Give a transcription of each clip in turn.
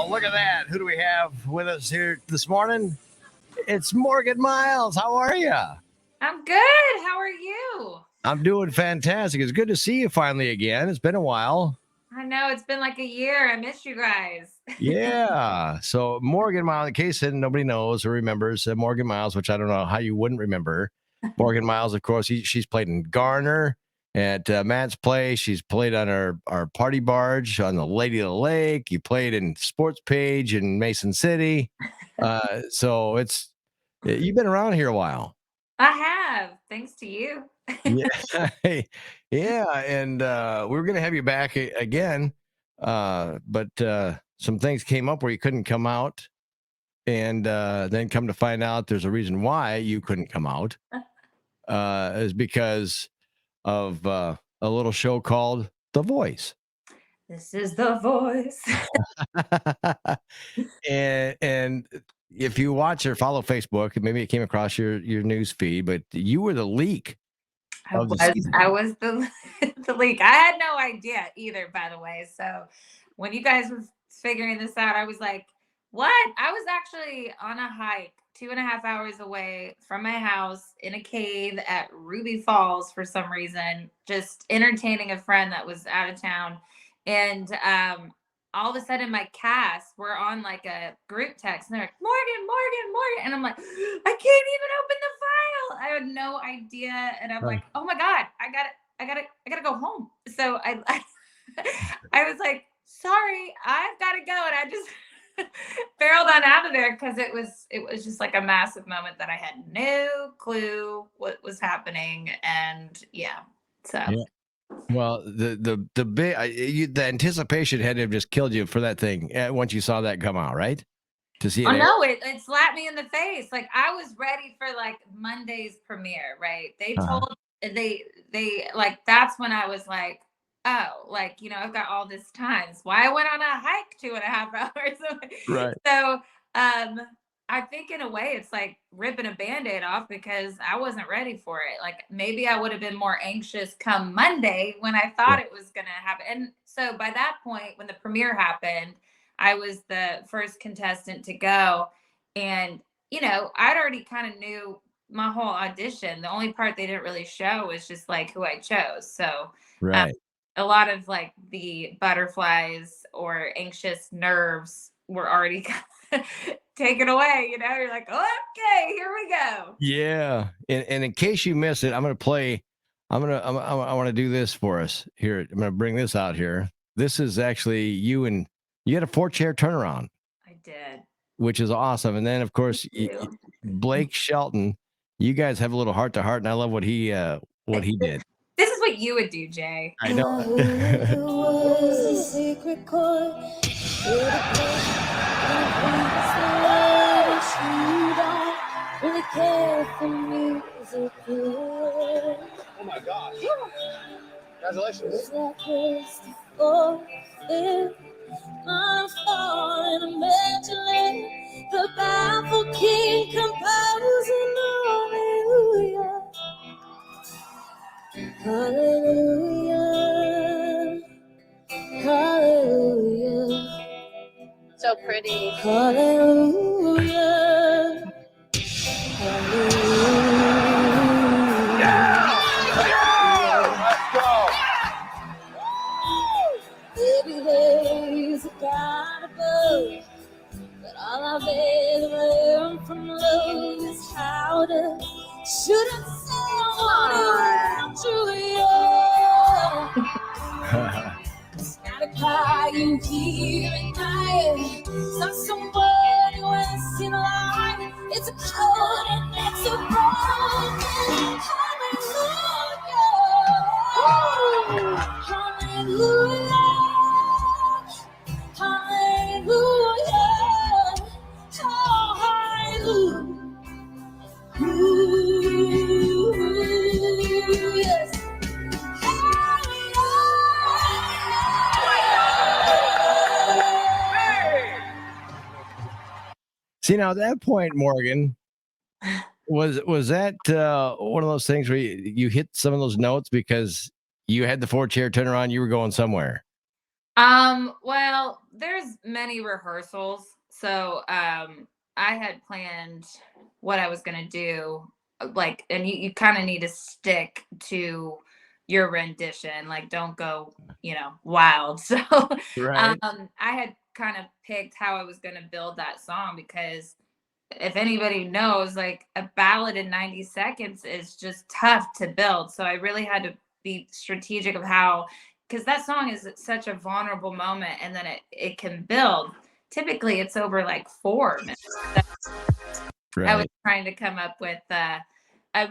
Wow, look at that. Who do we have with us here this morning? It's Morgan Myles. How are you? I'm good. How are you? I'm doing fantastic. It's good to see you finally again. It's been a while. I know it's been like a year. I missed you guys. Yeah. So Morgan Myles, in case nobody knows or remembers, Morgan Myles, which I don't know how you wouldn't remember. Morgan Myles, of course, she's played in Garner at Matt's Place. She's played on our party barge on the Lady of the Lake. You played in Sports Page in Mason City. So you've been around here a while. I have, thanks to you. Yeah. Yeah. And we were going to have you back again. But some things came up where you couldn't come out. And then come to find out there's a reason why you couldn't come out. Is because of a little show called The Voice. This is The Voice. and if you watch or follow Facebook, maybe it came across your news feed, but you were the leak. I was the leak. I had no idea either, by the way. So when you guys were figuring this out, I was like, what? I was actually on a hike 2.5 hours away from my house in a cave at Ruby Falls for some reason, just entertaining a friend that was out of town. And all of a sudden my cast were on like a group text and they're like, Morgan. And I'm like, I can't even open the file. I had no idea. And I'm like, oh my God, I gotta go home. So I was like, sorry, I've got to go. And I just barreled on out of there because it was just like a massive moment that I had no clue what was happening. And yeah, so. Yeah. Well, the the anticipation had to have just killed you for that thing once you saw that come out, right? To see it. Oh no, it slapped me in the face. Like I was ready for like Monday's premiere, right? They told they like that's when I was like, oh, like I've got all this time. It's why I went on a hike 2.5 hours. Right. So I think in a way it's like ripping a Band-Aid off because I wasn't ready for it. Like maybe I would have been more anxious come Monday when I thought it was gonna happen. And so by that point, when the premiere happened, I was the first contestant to go. And, I'd already kind of knew my whole audition. The only part they didn't really show was just like who I chose. So right. A lot of like the butterflies or anxious nerves were already taken away. You're like, okay, here we go. Yeah. And in case you missed it, I'm going to play. I want to do this for us here. I'm going to bring this out here. This is actually you had a 4-chair turnaround. I did. Which is awesome. And then, of course, Blake Shelton, you guys have a little heart-to-heart, and I love what he did. This is what you would do, Jay. I know. Oh my gosh. Congratulations. I'm falling, imagining the baffled king composing hallelujah, hallelujah, hallelujah. So pretty. Hallelujah, hallelujah. Let's go. Every day's a kind of bug, but all I've ever learned from love is how to shoot at someone too young. It's not a cry you hear at night, it's not someone who has seen light. It's a code and it's a broken hallelujah, hallelujah. See, now at that point, Morgan, was that one of those things where you hit some of those notes because you had the 4-chair turnaround, you were going somewhere? Well, there's many rehearsals. So I had planned what I was gonna do, like, and you kind of need to stick to your rendition, like don't go, wild. So Right. I had kind of picked how I was gonna build that song because if anybody knows, like a ballad in 90 seconds is just tough to build. So I really had to be strategic of how, because that song is at such a vulnerable moment and then it can build. Typically it's over like 4 minutes. So I was Right. trying to come up with a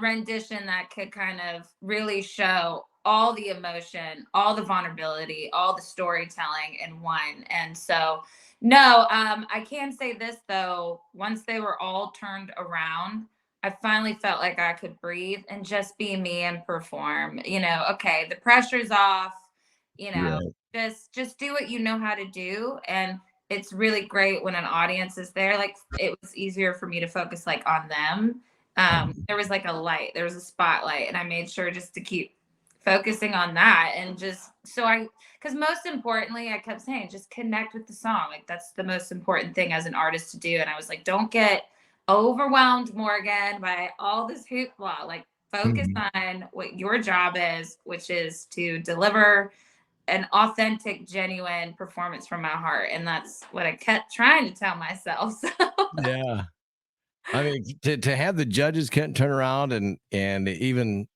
rendition that could kind of really show all the emotion, all the vulnerability, all the storytelling in one. And so, no, I can say this though, once they were all turned around, I finally felt like I could breathe and just be me and perform. Okay, the pressure's off, you know, Right. just do what you know how to do. And it's really great when an audience is there. Like it was easier for me to focus like on them. There was like a light, there was a spotlight, and I made sure just to keep focusing on that. And just because most importantly, I kept saying, just connect with the song. Like that's the most important thing as an artist to do. And I was like, don't get overwhelmed, Morgan, by all this hoopla. Like focus Mhm. on what your job is, which is to deliver an authentic, genuine performance from my heart. And that's what I kept trying to tell myself. So Yeah. I mean, to have the judges can turn around and even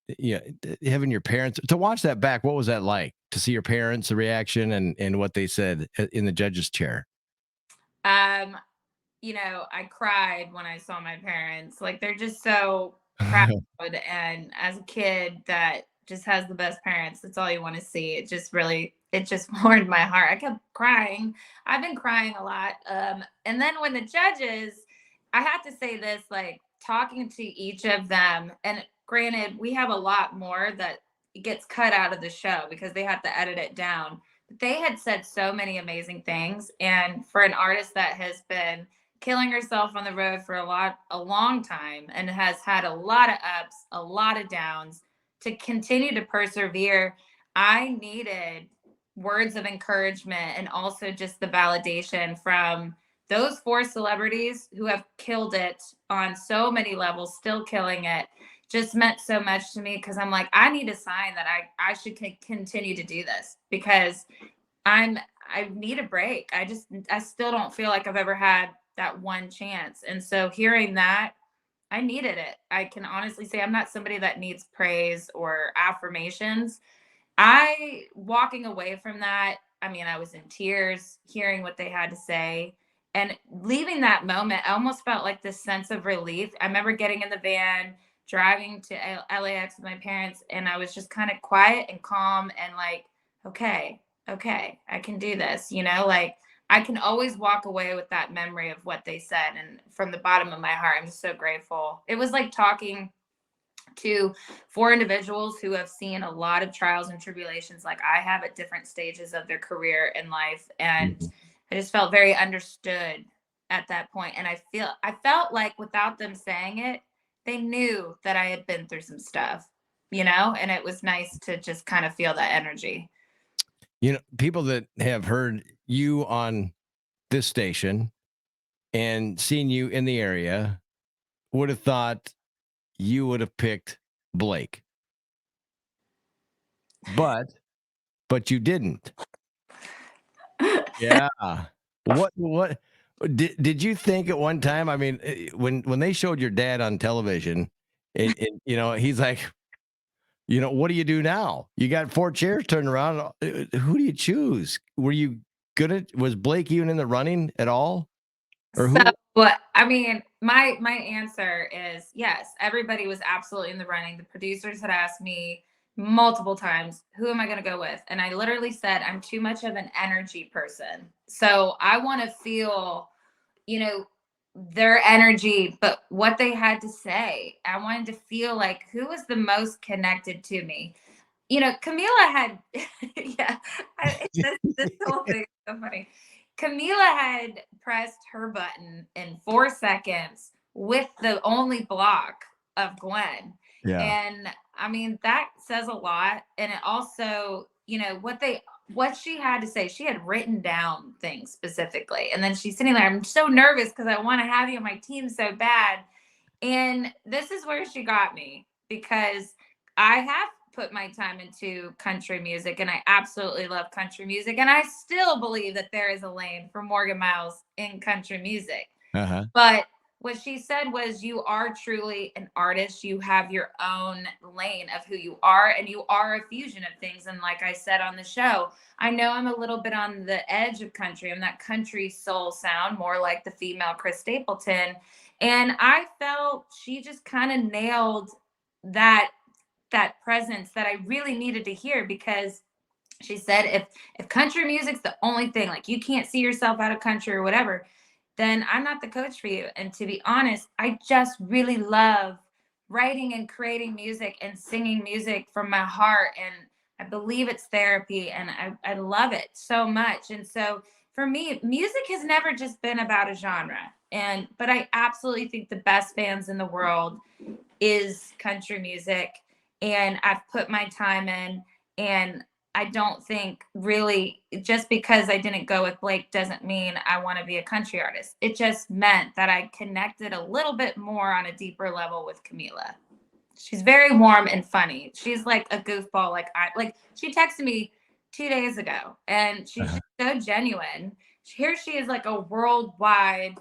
having your parents to watch that back, what was that like to see your parents, the reaction and what they said in the judges chair? um, I cried when I saw my parents. Like they're just so proud. And as a kid that just has the best parents, that's all you want to see. It just warmed my heart. I kept crying. I've been crying a lot. And then when the judges, I have to say this, like talking to each of them, and granted, we have a lot more that gets cut out of the show because they have to edit it down. But they had said so many amazing things. And for an artist that has been killing herself on the road for a long time and has had a lot of ups, a lot of downs, to continue to persevere, I needed words of encouragement and also just the validation from those 4 celebrities who have killed it on so many levels, still killing it. Just meant so much to me because I'm like, I need a sign that I should continue to do this because I need a break. I still don't feel like I've ever had that one chance. And so hearing that, I needed it. I can honestly say I'm not somebody that needs praise or affirmations. I walking away from that, I mean, I was in tears hearing what they had to say. And leaving that moment, I almost felt like this sense of relief. I remember getting in the van, driving to LAX with my parents, and I was just kind of quiet and calm and like, okay, okay, I can do this, like I can always walk away with that memory of what they said. And from the bottom of my heart, I'm just so grateful. It was like talking to 4 individuals who have seen a lot of trials and tribulations like I have at different stages of their career and life. And Mhm. I just felt very understood at that point. And I felt like without them saying it, they knew that I had been through some stuff, and it was nice to just kind of feel that energy. People that have heard you on this station and seen you in the area would have thought you would have picked Blake, but you didn't. Yeah. What did you think at one time? I mean, when they showed your dad on television, and he's like, what do you do now? You got 4 chairs turned around. Who do you choose? Were you was Blake even in the running at all? Or So, who? I mean, my answer is yes. Everybody was absolutely in the running. The producers had asked me multiple times, "Who am I going to go with?" And I literally said, "I'm too much of an energy person. So I want to feel, you know, their energy, but what they had to say. I wanted to feel like who was the most connected to me. Camila had, yeah, this whole thing is so funny. Camila had pressed her button in 4 seconds with the only block of Gwen. Yeah. And I mean, that says a lot. And it also, what what she had to say. She had written down things specifically. And then she's sitting there. I'm so nervous because I want to have you on my team so bad. And this is where she got me, because I have put my time into country music and I absolutely love country music. And I still believe that there is a lane for Morgan Myles in country music. Uh-huh. But what she said was, you are truly an artist. You have your own lane of who you are, and you are a fusion of things. And like I said on the show, I know I'm a little bit on the edge of country. I'm that country soul sound, more like the female Chris Stapleton. And I felt she just kind of nailed that presence that I really needed to hear, because she said if country music's the only thing, like you can't see yourself out of country or whatever, then I'm not the coach for you. And to be honest, I just really love writing and creating music and singing music from my heart. And I believe it's therapy, and I love it so much. And so for me, music has never just been about a genre. But I absolutely think the best bands in the world is country music. And I've put my time in, and I don't think really just because I didn't go with Blake doesn't mean I want to be a country artist. It just meant that I connected a little bit more on a deeper level with Camila. She's very warm and funny. She's like a goofball. Like she texted me 2 days ago, and she's just so genuine. Here she is, like a worldwide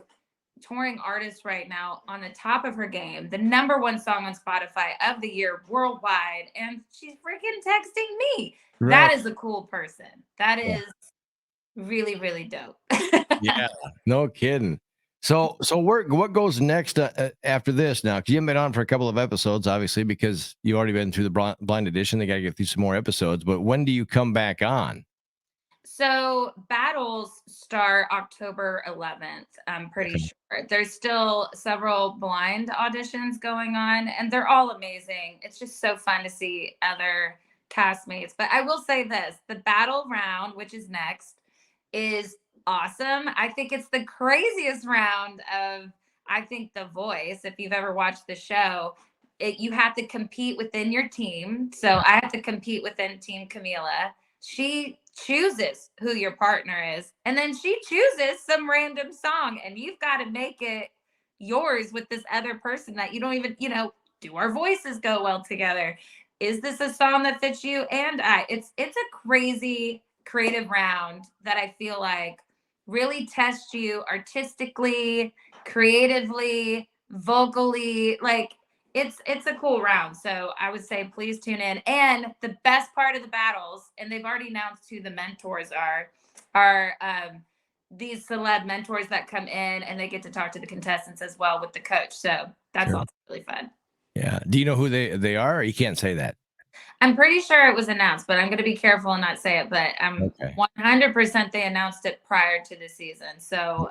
touring artist right now, on the top of her game, the #1 song on Spotify of the year worldwide, and she's freaking texting me. Right. That is a cool person. That is really, really dope. Yeah, no kidding. So what goes next after this now? Because you haven't been on for a couple of episodes, obviously, because you already been through the blind edition. They got to get through some more episodes. But when do you come back on? So battles start October 11th. I'm pretty sure. There's still several blind auditions going on, and they're all amazing. It's just so fun to see other castmates. But I will say this, the battle round, which is next, is awesome. I think it's the craziest round of, I think, The Voice. If you've ever watched the show, you have to compete within your team. So I have to compete within Team Camila. She chooses who your partner is, and then she chooses some random song, and you've got to make it yours with this other person that you don't even, do our voices go well together? Is this a song that fits you and I? It's a crazy creative round that I feel like really tests you artistically, creatively, vocally. Like it's a cool round. So I would say please tune in. And the best part of the battles, and they've already announced who the mentors are these celeb mentors that come in, and they get to talk to the contestants as well with the coach. So that's also really fun. Yeah. Do you know who they are? Or you can't say that. I'm pretty sure it was announced, but I'm going to be careful and not say it. But I'm 100% they announced it prior to the season. So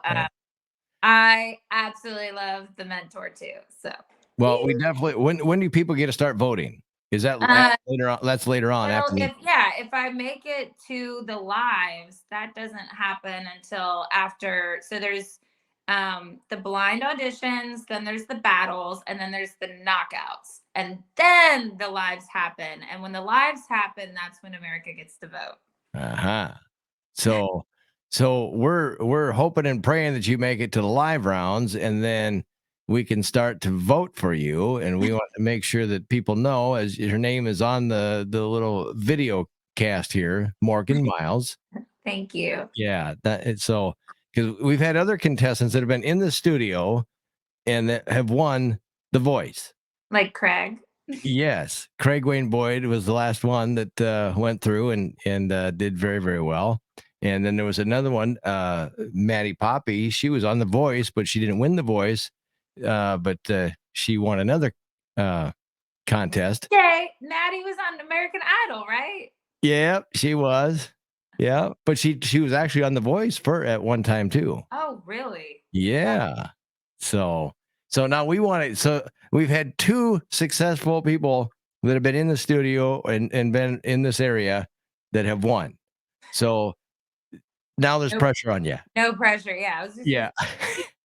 I absolutely love the mentor too. So. Well, we definitely. When do people get to start voting? Is that later on? That's later on. Well, if I make it to the lives, that doesn't happen until after. So there's the blind auditions, then there's the battles, and then there's the knockouts, and then the lives happen. And when the lives happen, that's when America gets to vote. So we're hoping and praying that you make it to the live rounds, and then we can start to vote for you. And we want to make sure that people know, as her name is on the little video cast here, Morgan Myles. Thank you. Yeah, so because we've had other contestants that have been in the studio and that have won The Voice. Like Craig. Yes, Craig Wayne Boyd was the last one that went through and did very, very well. And then there was another one, Maddie Poppy. She was on The Voice, but she didn't win The Voice. But she won another contest. Okay, Maddie was on American Idol, right? Yeah, she was. Yeah, but she was actually on The Voice at one time too. Oh, really? Yeah. So now we want it. So we've had 2 successful people that have been in the studio and been in this area that have won. So now there's pressure on you. No pressure. Yeah. I was just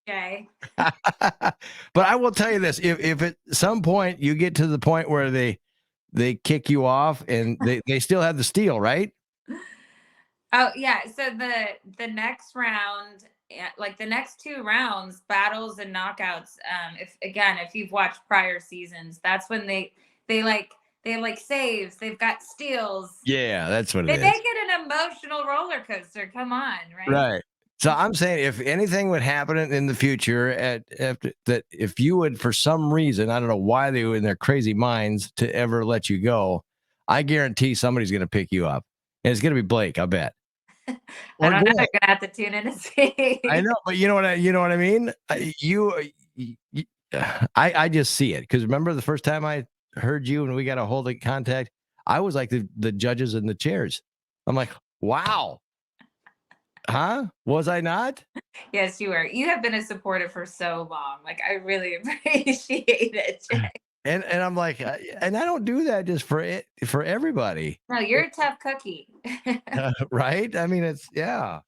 okay. But I will tell you this: if at some point you get to the point where they kick you off and they still have the steal, right? Oh yeah. So the next round, like the next two rounds, battles and knockouts. If you've watched prior seasons, that's when they like they have like saves. They've got steals. Yeah, that's what it They is. make it an emotional roller coaster. Come on, right? Right. So I'm saying if anything would happen in the future that if you would for some reason, I don't know why they were in their crazy minds to ever let you go, I guarantee somebody's going to pick you up. And it's going to be Blake, I bet. I Or don't know. Grant. You're gonna have to tune in and see. I know, but you know what I mean? I just see it because remember the first time I heard you and we got a hold of contact, I was like the judges in the chairs. I'm like, wow. Huh? Was I not? Yes, you are. You have been a supporter for so long. Like I really appreciate it, Jay. And I'm like, and I don't do that just for it for everybody, No, you're a tough cookie. right? I mean, it's yeah.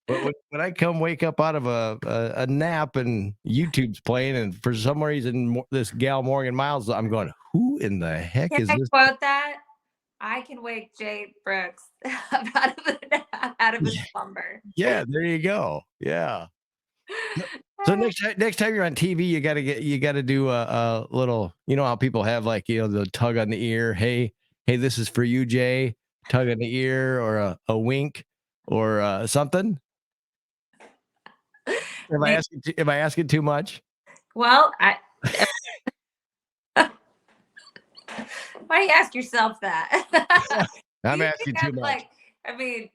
But when I come wake up out of a nap and YouTube's playing, and for some reason this gal Morgan Miles, I'm going, who in the heck Can is I this? quote that? I can wake Jay Brooks out of a slumber. Yeah, there you go. Yeah. So next time you're on TV, you gotta do a little. You know how people have like the tug on the ear. Hey, this is for you, Jay. Tug on the ear or a wink or something. Maybe- Am I asking too much? well, why do you ask yourself that? Do I'm you asking think too I'm much. like, I mean,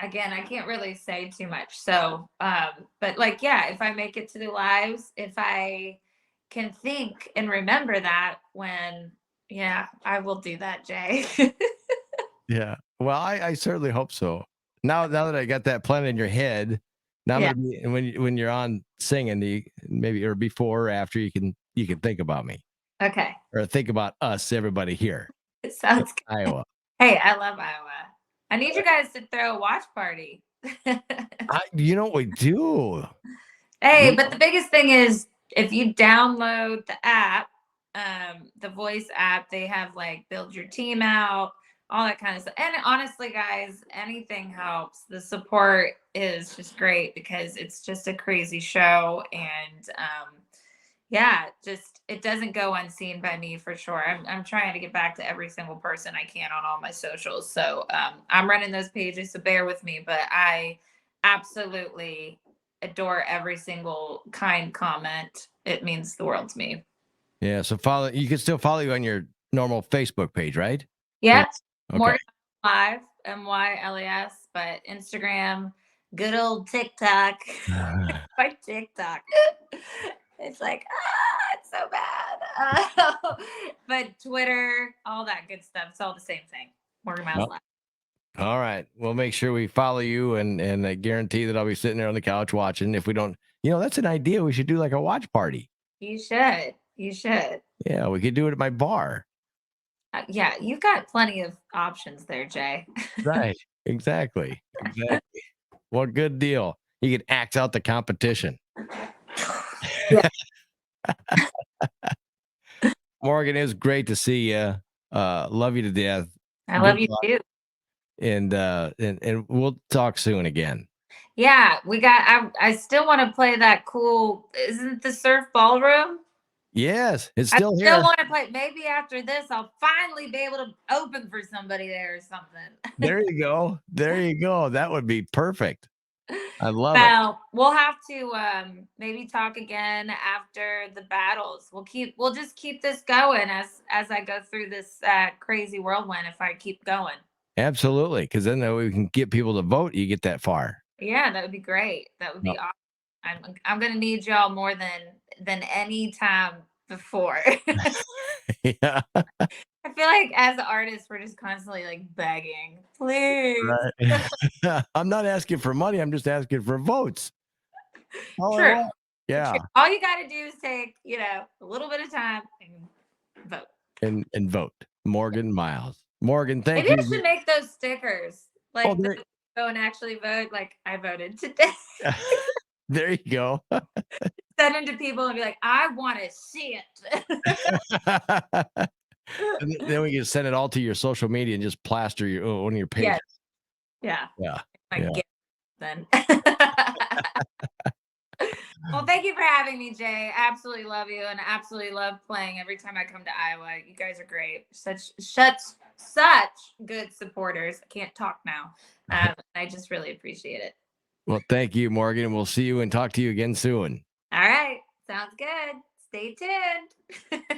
again, I can't really say too much. So, but like, yeah, if I make it to the lives, if I can think and remember that when, yeah, I will do that, Jay. Yeah. Well, I certainly hope so. Now that I got that plan in your head, now I'm Yeah. gonna be when you're on singing, maybe or before or after you can think about me Okay. or think about us, everybody here It in sounds good. Iowa. Hey, I love Iowa. I need you guys to throw a watch party. You know what we do? Hey, We but the biggest thing is if you download the app, the voice app, they have like build your team out, all that kind of stuff. And honestly, guys, anything helps. The support is just great because it's just a crazy show. And yeah, just it doesn't go unseen by me for sure. I'm trying to get back to every single person I can on all my socials. So I'm running those pages, so bear with me. But I absolutely adore every single kind comment. It means the world to me. Yeah, so you can still follow you on your normal Facebook page, right? Yeah, Okay. Morgan Live, MYLES, but Instagram, good old TikTok. My TikTok. It's like, it's so bad. But Twitter, all that good stuff. It's all the same thing. Morgan Miles Well, Live. all right. We'll make sure we follow you and I guarantee that I'll be sitting there on the couch watching. If we don't, that's an idea. We should do like a watch party. You should. You should. Yeah, we could do it at my bar. Yeah, you've got plenty of options there, Jay. Right. Exactly. Exactly. What good deal. You can axe out the competition. Yeah. Morgan, it was great to see you. Love you to death. I Good love you luck. too. And we'll talk soon again. Yeah, I still want to play that cool, isn't the surf ballroom? Yes, it's I still still here. want to play. Maybe after this, I'll finally be able to open for somebody there or something. There you go. There you go. That would be perfect. I love it. Well, we'll have to maybe talk again after the battles. We'll just keep this going as I go through this crazy whirlwind if I keep going. Absolutely. Because then we can get people to vote. You get that far. Yeah, that would be great. That would be Yep. awesome. I'm gonna need y'all more than any time before. Yeah. I feel like as artists, we're just constantly like begging, please. Right. I'm not asking for money. I'm just asking for votes. All I True. want. Yeah. True. All you got to do is take, a little bit of time and vote. And vote. Morgan Miles. Morgan, thank Maybe I you. should make those stickers. Like, Oh, there, go and actually vote. Like, I voted today. there you go. Send them to people and be like, I want to see it. And then we can send it all to your social media and just plaster one of your pages. Yeah. Yeah. I Yeah. get then. Well, thank you for having me, Jay. I absolutely love you and absolutely love playing every time I come to Iowa. You guys are great. Such good supporters. I can't talk now. I just really appreciate it. Well, thank you, Morgan. We'll see you and talk to you again soon. All right. Sounds good. Stay tuned.